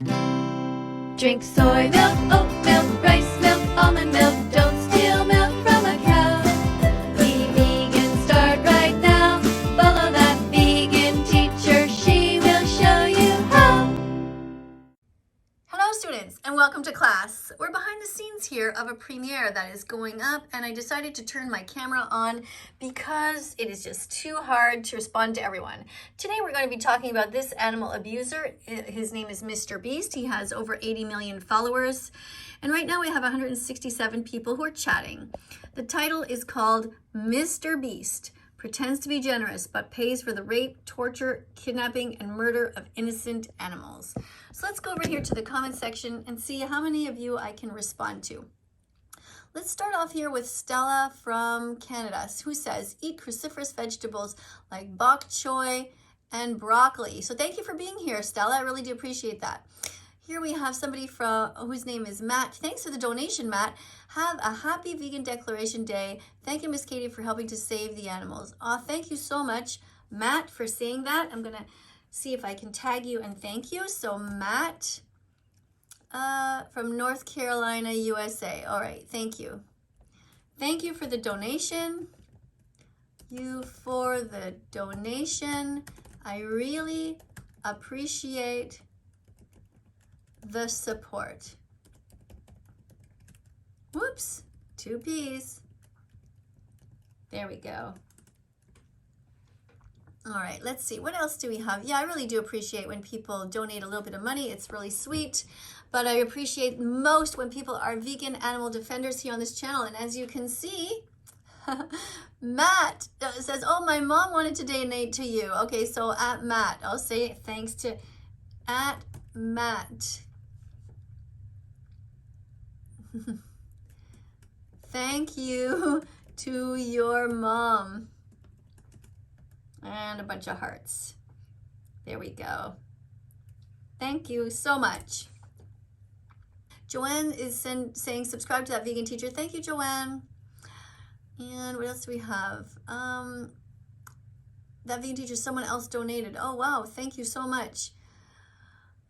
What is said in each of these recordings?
Drink soy milk, oat milk, rice milk, almond milk. Don't steal milk from a cow. Be vegan, start right now. Follow that vegan teacher, she will show you how. Hello students, and welcome to class. We're behind the scenes here of a premiere that is going up, and I decided to turn my camera on because it is just too hard to respond to everyone. Today we're going to be talking about this animal abuser. His name is Mr. Beast. He has over 80 million followers, and right now we have 167 people who are chatting. The title is called Mr. Beast Pretends to be Generous but Pays for the Rape, Torture, Kidnapping, and Murder of Innocent Animals. So let's go over here to the comment section and see how many of you I can respond to. Let's start off here with Stella from Canada, who says, eat cruciferous vegetables like bok choy and broccoli. So thank you for being here, Stella. I really do appreciate that. Here we have somebody from whose name is Matt. Thanks for the donation, Matt. Have a happy Vegan Declaration Day. Thank you, Miss Katie, for helping to save the animals. Thank you so much, Matt, for saying that. I'm going to see if I can tag you and thank you. So Matt from North Carolina, USA. All right, thank you. Thank you for the donation. I really appreciate the support. Whoops, 2 P's. There we go. All right, let's see. What else do we have? Yeah, I really do appreciate when people donate a little bit of money. It's really sweet. But I appreciate most when people are vegan animal defenders here on this channel. And as you can see, Matt says, oh, my mom wanted to donate to you. Okay, so at Matt, I'll say thanks to at Matt. Thank you to your mom. And a bunch of hearts. There we go. Thank you so much. Joanne is saying subscribe to That Vegan Teacher. Thank you, Joanne. And what else do we have? That Vegan Teacher, someone else donated. Oh, wow. Thank you so much.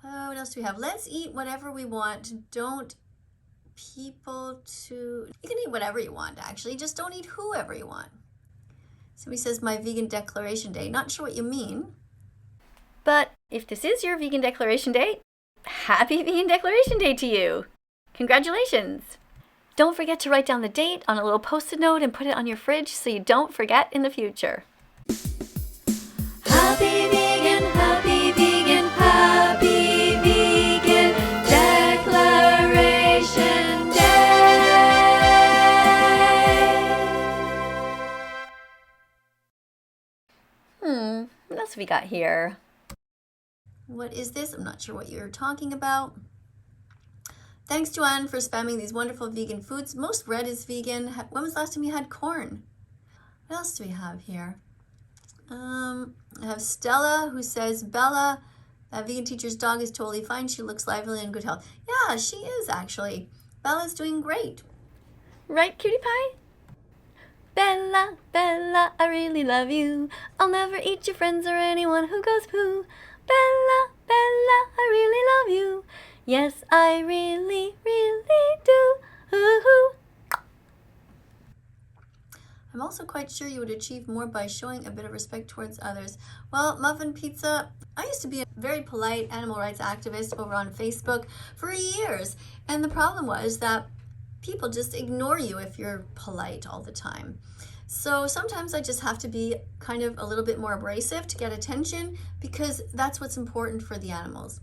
What else do we have? Let's eat whatever we want. You can eat whatever you want, actually. Just don't eat whoever you want. Somebody says my Vegan Declaration Day. Not sure what you mean. But if this is your Vegan Declaration Day, happy Vegan Declaration Day to you. Congratulations. Don't forget to write down the date on a little Post-it note and put it on your fridge so you don't forget in the future. Happy vegan, happy vegan, happy vegan Declaration Day. What else have we got here? What is this? I'm not sure what you're talking about. Thanks, Joanne, for spamming these wonderful vegan foods. Most bread is vegan. When was the last time you had corn? What else do we have here? I have Stella who says, Bella, that vegan teacher's dog is totally fine. She looks lively and in good health. Yeah, she is actually. Bella's doing great. Right, cutie pie? Bella, Bella, I really love you. I'll never eat your friends or anyone who goes poo. Bella, Bella, I really love you. Yes, I really, really do. Hoo-hoo. I'm also quite sure you would achieve more by showing a bit of respect towards others. Well, Muffin Pizza, I used to be a very polite animal rights activist over on Facebook for years. And the problem was that people just ignore you if you're polite all the time. So sometimes I just have to be kind of a little bit more abrasive to get attention because that's what's important for the animals.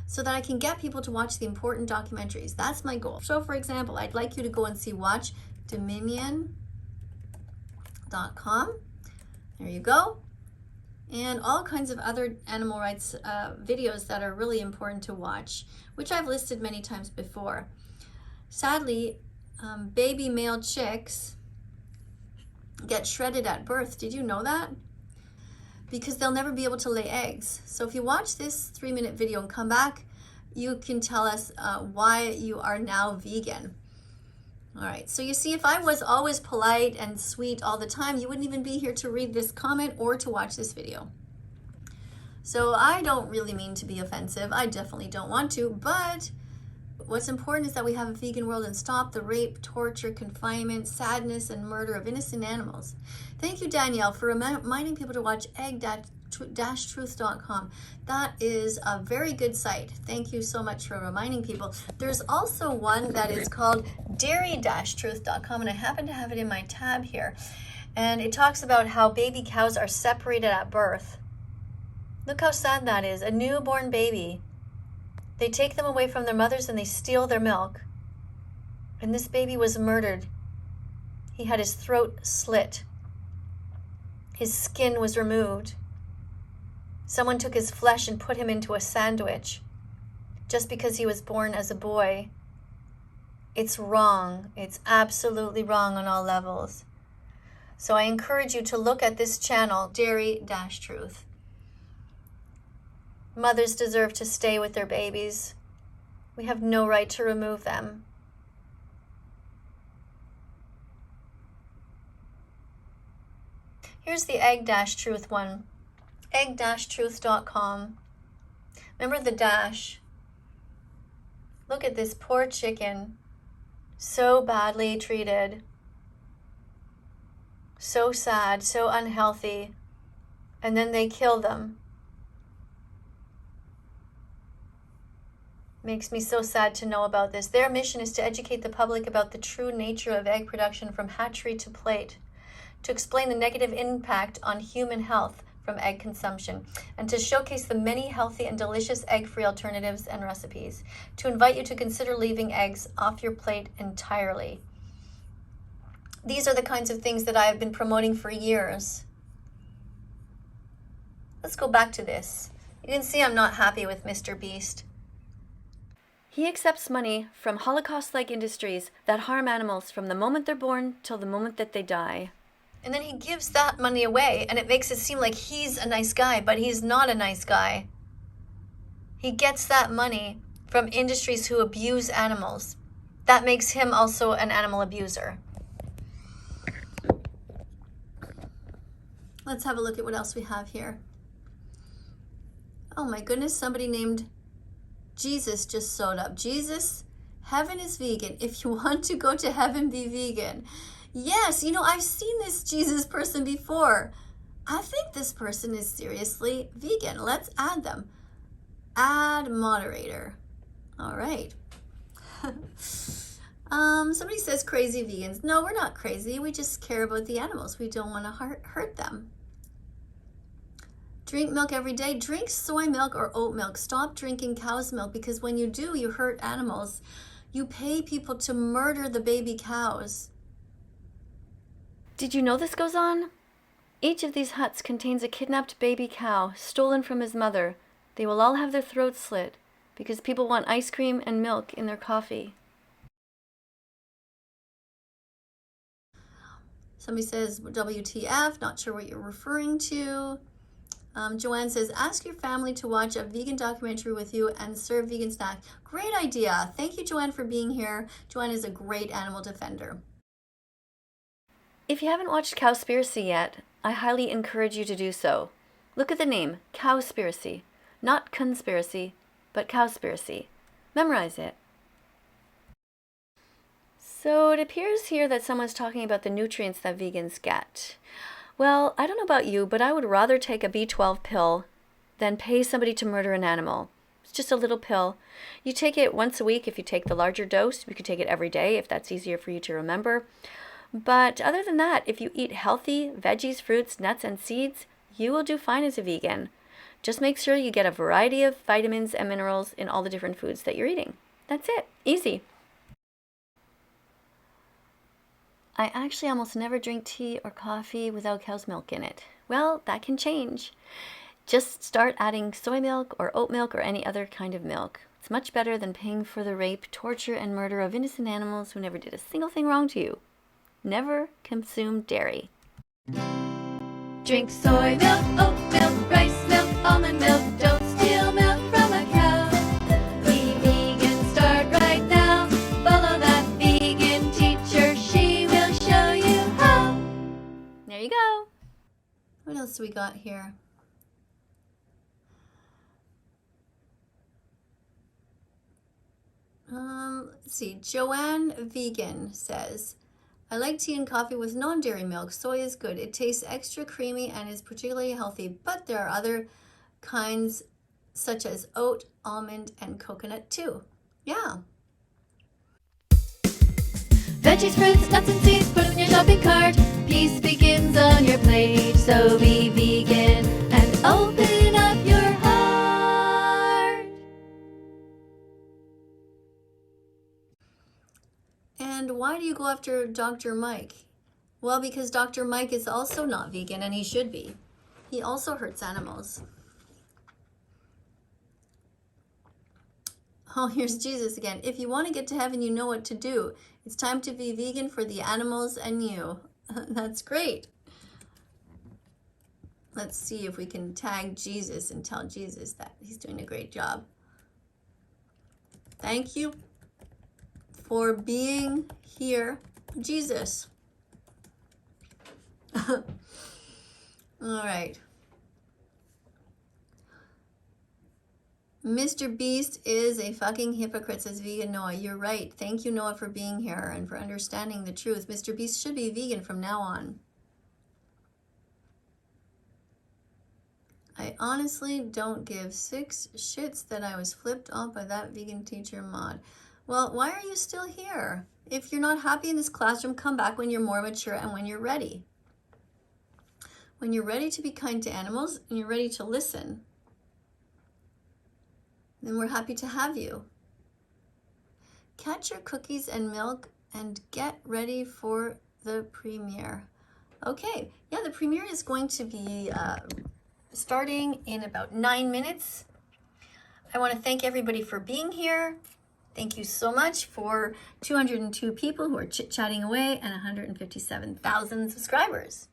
So that I can get people to watch the important documentaries. That's my goal. So for example, I'd like you to go and see watchdominion.com. There you go. And all kinds of other animal rights videos that are really important to watch, which I've listed many times before. Sadly, baby male chicks get shredded at birth. Did you know that? Because they'll never be able to lay eggs. So if you watch this 3-minute video and come back, you can tell us why you are now vegan. All right, so you see, if I was always polite and sweet all the time, you wouldn't even be here to read this comment or to watch this video. So I don't really mean to be offensive. I definitely don't want to, but what's important is that we have a vegan world and stop the rape, torture, confinement, sadness, and murder of innocent animals. Thank you, Danielle, for reminding people to watch egg-truth.com. That is a very good site. Thank you so much for reminding people. There's also one that is called dairy-truth.com, and I happen to have it in my tab here. And it talks about how baby cows are separated at birth. Look how sad that is. A newborn baby. They take them away from their mothers and they steal their milk. And this baby was murdered. He had his throat slit. His skin was removed. Someone took his flesh and put him into a sandwich just because he was born as a boy. It's wrong. It's absolutely wrong on all levels. So I encourage you to look at this channel, Dairy-Truth. Mothers deserve to stay with their babies. We have no right to remove them. Here's the egg-truth one. egg-truth.com. Remember the dash. Look at this poor chicken. So badly treated. So sad, so unhealthy. And then they kill them. Makes me so sad to know about this. Their mission is to educate the public about the true nature of egg production from hatchery to plate, to explain the negative impact on human health from egg consumption, and to showcase the many healthy and delicious egg-free alternatives and recipes, to invite you to consider leaving eggs off your plate entirely. These are the kinds of things that I have been promoting for years. Let's go back to this. You can see I'm not happy with Mr. Beast. He accepts money from Holocaust-like industries that harm animals from the moment they're born till the moment that they die. And then he gives that money away, and it makes it seem like he's a nice guy, but he's not a nice guy. He gets that money from industries who abuse animals. That makes him also an animal abuser. Let's have a look at what else we have here. Oh my goodness, somebody named Jesus just showed up. Jesus, heaven is vegan. If you want to go to heaven, be vegan. Yes, you know, I've seen this Jesus person before. I think this person is seriously vegan. Let's add them. Add moderator. All right. Somebody says crazy vegans. No, we're not crazy. We just care about the animals. We don't want to hurt them. Drink milk every day. Drink soy milk or oat milk. Stop drinking cow's milk, because when you do, you hurt animals. You pay people to murder the baby cows. Did you know this goes on? Each of these huts contains a kidnapped baby cow stolen from his mother. They will all have their throats slit because people want ice cream and milk in their coffee. Somebody says WTF, not sure what you're referring to. Joanne says, ask your family to watch a vegan documentary with you and serve vegan snacks. Great idea. Thank you, Joanne, for being here. Joanne is a great animal defender. If you haven't watched Cowspiracy yet, I highly encourage you to do so. Look at the name, Cowspiracy. Not conspiracy, but Cowspiracy. Memorize it. So it appears here that someone's talking about the nutrients that vegans get. Well, I don't know about you, but I would rather take a B12 pill than pay somebody to murder an animal. It's just a little pill. You take it once a week if you take the larger dose. You could take it every day if that's easier for you to remember. But other than that, if you eat healthy veggies, fruits, nuts, and seeds, you will do fine as a vegan. Just make sure you get a variety of vitamins and minerals in all the different foods that you're eating. That's it. Easy. I actually almost never drink tea or coffee without cow's milk in it. Well, that can change. Just start adding soy milk or oat milk or any other kind of milk. It's much better than paying for the rape, torture, and murder of innocent animals who never did a single thing wrong to you. Never consume dairy. Drink soy milk, oat milk, rice milk, almond milk. Don't steal milk from a cow. Be vegan, start right now. Follow that vegan teacher. She will show you how. There you go. What else do we got here? Let's see. Joanne Vegan says, I like tea and coffee with non-dairy milk. Soy is good. It tastes extra creamy and is particularly healthy, but there are other kinds such as oat, almond, and coconut too. Yeah. Veggies, fruits, nuts, and seeds, put them in your shopping cart. Peace begins on your plate, so be vegan and open up your heart. And why do you go after Dr. Mike? Well, because Dr. Mike is also not vegan, and he should be. He also hurts animals. Oh, here's Jesus again. If you want to get to heaven, you know what to do. It's time to be vegan for the animals and you. That's great. Let's see if we can tag Jesus and tell Jesus that he's doing a great job. Thank you for being here, Jesus. All right. Mr. Beast is a fucking hypocrite, says Vegan Noah. You're right. Thank you, Noah, for being here and for understanding the truth. Mr. Beast should be vegan from now on. I honestly don't give 6 shits that I was flipped off by that vegan teacher mod. Well, why are you still here? If you're not happy in this classroom, come back when you're more mature and when you're ready. When you're ready to be kind to animals and you're ready to listen, then we're happy to have you. Catch your cookies and milk and get ready for the premiere. Okay, yeah, the premiere is going to be starting in about 9 minutes. I want to thank everybody for being here. Thank you so much for 202 people who are chit-chatting away and 157,000 subscribers.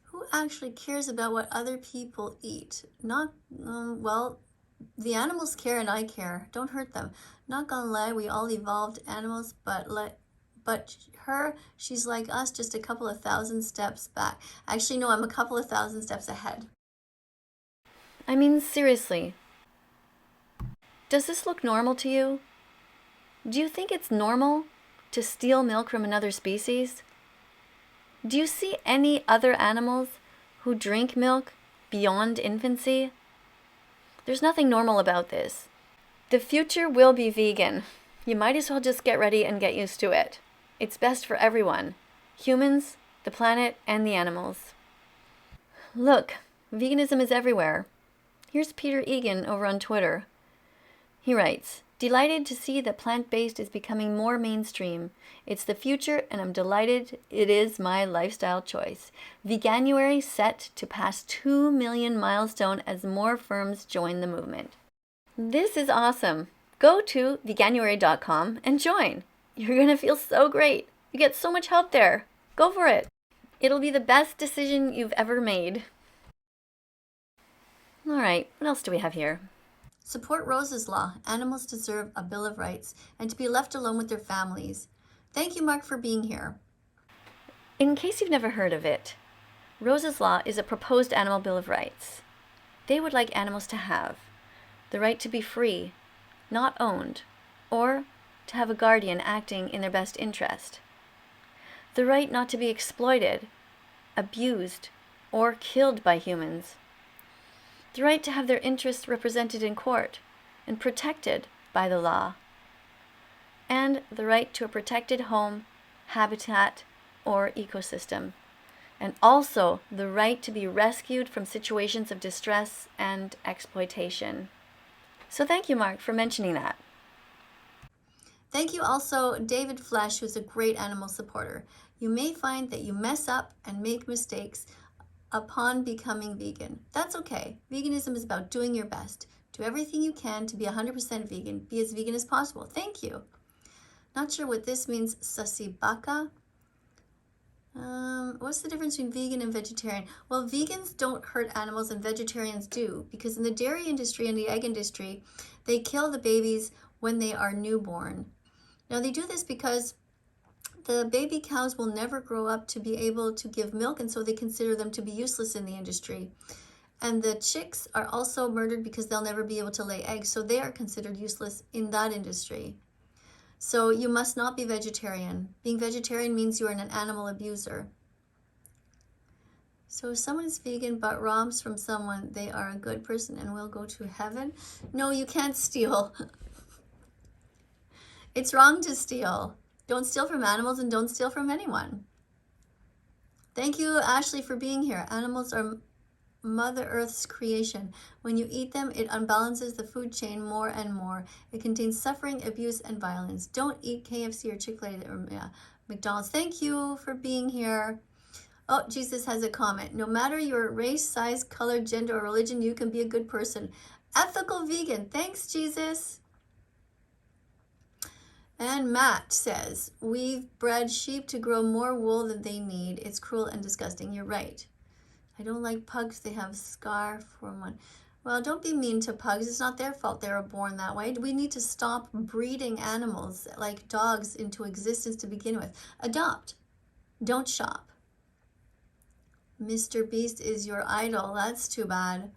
Who actually cares about what other people eat? Not, well, the animals care and I care. Don't hurt them. Not gonna lie, we all evolved animals, but her, she's like us, just a couple of thousand steps back. Actually, no, I'm a couple of thousand steps ahead. I mean, seriously. Does this look normal to you? Do you think it's normal to steal milk from another species? Do you see any other animals who drink milk beyond infancy? There's nothing normal about this. The future will be vegan. You might as well just get ready and get used to it. It's best for everyone. Humans, the planet, and the animals. Look, veganism is everywhere. Here's Peter Egan over on Twitter. He writes, delighted to see that plant-based is becoming more mainstream. It's the future and I'm delighted it is my lifestyle choice. Veganuary set to pass 2 million milestone as more firms join the movement. This is awesome. Go to veganuary.com and join. You're going to feel so great. You get so much help there. Go for it. It'll be the best decision you've ever made. All right, what else do we have here? Support Rose's Law. Animals deserve a Bill of Rights and to be left alone with their families. Thank you, Mark, for being here. In case you've never heard of it, Rose's Law is a proposed animal Bill of Rights. They would like animals to have the right to be free, not owned, or to have a guardian acting in their best interest. The right not to be exploited, abused, or killed by humans. The right to have their interests represented in court and protected by the law. And the right to a protected home, habitat, or ecosystem. And also the right to be rescued from situations of distress and exploitation. So thank you, Mark, for mentioning that. Thank you also, David Flesh, who's a great animal supporter. You may find that you mess up and make mistakes upon becoming vegan. That's okay. Veganism is about doing your best. Do everything you can to be 100% vegan. Be as vegan as possible. Thank you. Not sure what this means, Sasibaka. What's the difference between vegan and vegetarian? Well, vegans don't hurt animals and vegetarians do, because in the dairy industry and the egg industry, they kill the babies when they are newborn. Now, they do this because the baby cows will never grow up to be able to give milk, and so they consider them to be useless in the industry. And the chicks are also murdered because they'll never be able to lay eggs. So they are considered useless in that industry. So you must not be vegetarian. Being vegetarian means you are an animal abuser. So if someone is vegan but robs from someone, they are a good person and will go to heaven? No, you can't steal. It's wrong to steal. Don't steal from animals and don't steal from anyone. Thank you, Ashley, for being here. Animals are Mother Earth's creation. When you eat them, it unbalances the food chain more and more. It contains suffering, abuse, and violence. Don't eat KFC or Chick-fil-A or McDonald's. Thank you for being here. Oh, Jesus has a comment. No matter your race, size, color, gender, or religion, you can be a good person. Ethical vegan. Thanks, Jesus. And Matt says, we've bred sheep to grow more wool than they need. It's cruel and disgusting. You're right. I don't like pugs. They have scar for one. Well, don't be mean to pugs. It's not their fault they were born that way. We need to stop breeding animals like dogs into existence to begin with. Adopt. Don't shop. Mr. Beast is your idol. That's too bad.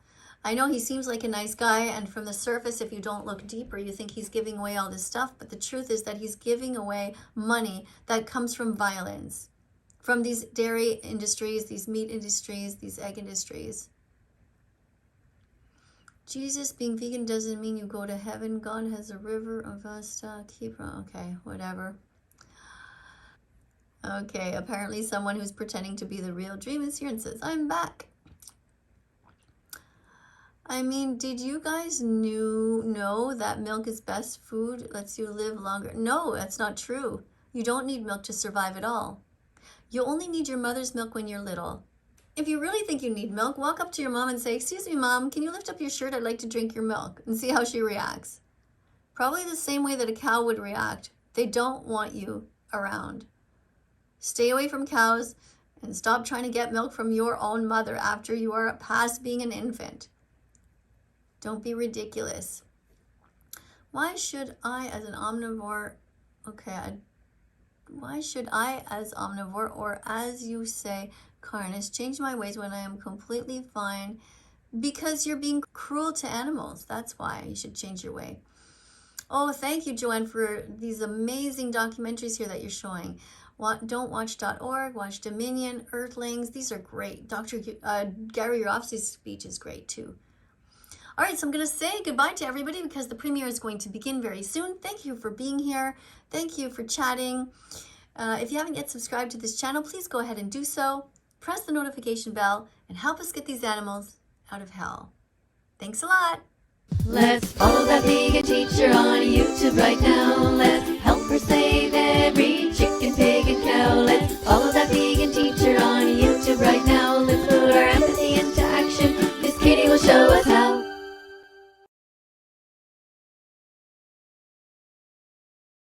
I know he seems like a nice guy, and from the surface, if you don't look deeper, you think he's giving away all this stuff, but the truth is that he's giving away money that comes from violence, from these dairy industries, these meat industries, these egg industries. Jesus, being vegan doesn't mean you go to heaven. God has a river of us to keep. Okay, whatever. Okay, apparently someone who's pretending to be the real Dream is here and says, I'm back. I mean, did you guys know that milk is best food, lets you live longer? No, that's not true. You don't need milk to survive at all. You only need your mother's milk when you're little. If you really think you need milk, walk up to your mom and say, excuse me, Mom, can you lift up your shirt? I'd like to drink your milk, and see how she reacts. Probably the same way that a cow would react. They don't want you around. Stay away from cows and stop trying to get milk from your own mother after you are past being an infant. Don't be ridiculous. Why should I as an omnivore, why should I as omnivore, or as you say, carnivore, change my ways when I am completely fine? Because you're being cruel to animals. That's why you should change your way. Oh, thank you, Joanne, for these amazing documentaries here that you're showing. Don'twatch.org, Watch Dominion, Earthlings. These are great. Dr. Gary Yourofsky's speech is great too. All right, so I'm going to say goodbye to everybody because the premiere is going to begin very soon. Thank you for being here. Thank you for chatting. If you haven't yet subscribed to this channel, please go ahead and do so. Press the notification bell and help us get these animals out of hell. Thanks a lot. Let's follow that vegan teacher on YouTube right now.